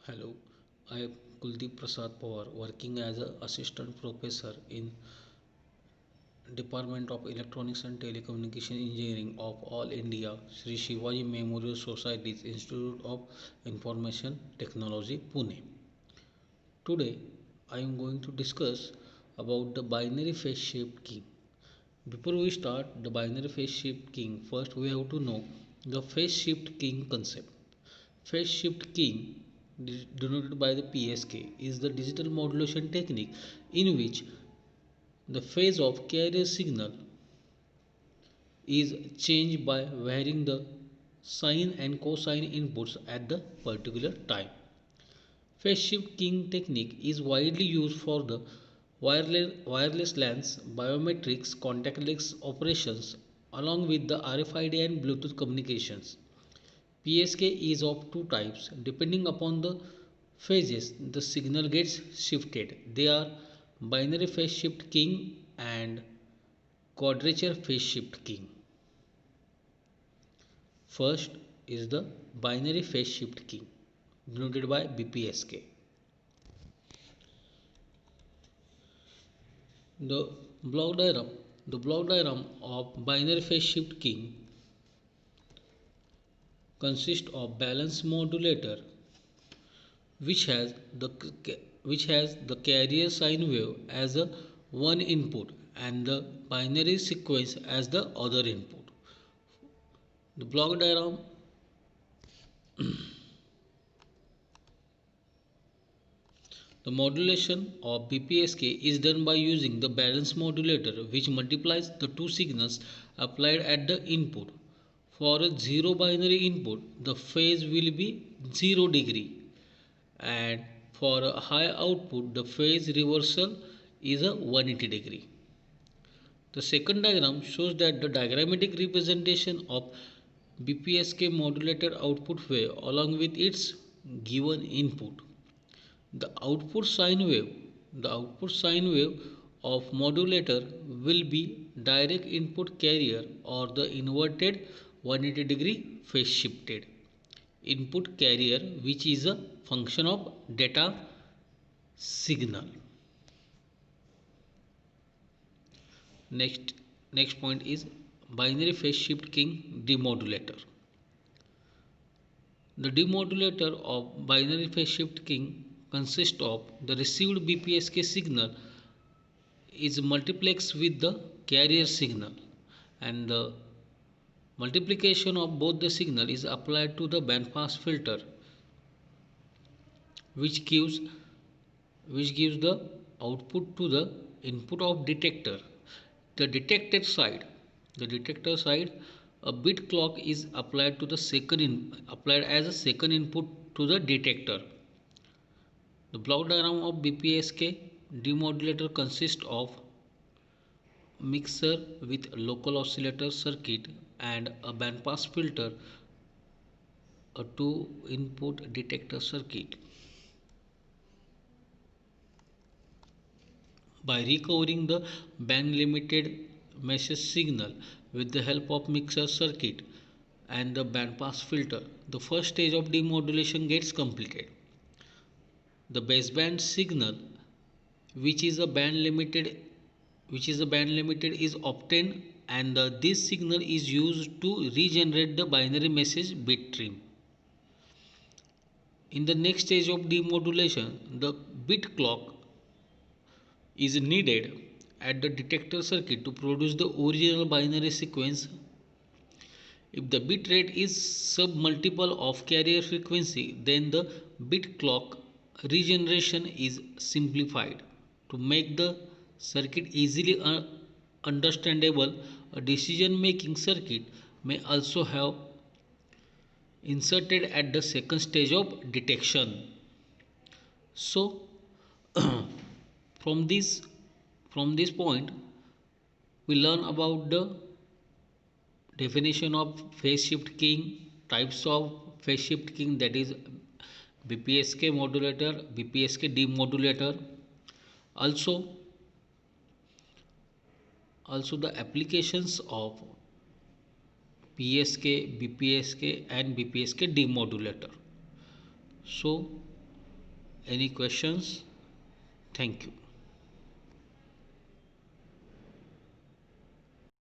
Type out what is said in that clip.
Hello, I am Kuldeep Prasad Pawar, working as an assistant professor in Department of Electronics and Telecommunication Engineering of All India Sri Shivaji Memorial Society's Institute of Information Technology, Pune. Today, I am going to discuss about the binary phase shift key. Before we start the binary phase shift keying, first we have to know the phase shift keying concept. Phase shift keying, denoted by the PSK, is the digital modulation technique in which the phase of carrier signal is changed by varying the sine and cosine inputs at the particular time. Phase shift keying technique is widely used for the wireless LANs, biometrics, contactless operations, along with the RFID and Bluetooth communications. PSK is of two types. Depending upon the phases, the signal gets shifted. They are binary phase shift keying and quadrature phase shift keying. First is the binary phase shift keying, denoted by BPSK. The block diagram, the block diagram of binary phase shift keying consists of balance modulator which has the carrier sine wave as a one input and the binary sequence as the other input. The block diagram The modulation of BPSK is done by using the balance modulator which multiplies the two signals applied at the input. For a zero binary input, the phase will be 0 degree, and for a high output, the phase reversal is a 180 degree. The second diagram shows that the diagrammatic representation of BPSK modulated output wave along with its given input. The the output sine wave of modulator will be direct input carrier or the inverted 180 degree phase shifted input carrier, which is a function of data signal. Next, next point is binary phase shift keying demodulator. The demodulator of binary phase shift keying consists of the received BPSK signal is multiplexed with the carrier signal, and the multiplication of both the signal is applied to the bandpass filter which gives the output to the input of detector. The detector side, a bit clock is applied to the applied as a second input to the detector. The block diagram of BPSK demodulator consists of mixer with local oscillator circuit and a bandpass filter, a two input detector circuit. By recovering the band limited message signal with the help of mixer circuit and the bandpass filter, the first stage of demodulation gets completed. The baseband signal, which is a band limited is obtained, and this signal is used to regenerate the binary message bit stream. In the next stage of demodulation, the bit clock is needed at the detector circuit to produce the original binary sequence. If the bit rate is submultiple of carrier frequency, then the bit clock regeneration is simplified. To make the circuit easily understandable, a decision making circuit may also have inserted at the second stage of detection. So from this point we learn about the definition of phase shift keying, types of phase shift keying, that is BPSK modulator, BPSK demodulator. Also the applications of PSK, BPSK and BPSK demodulator. So Any questions? Thank you.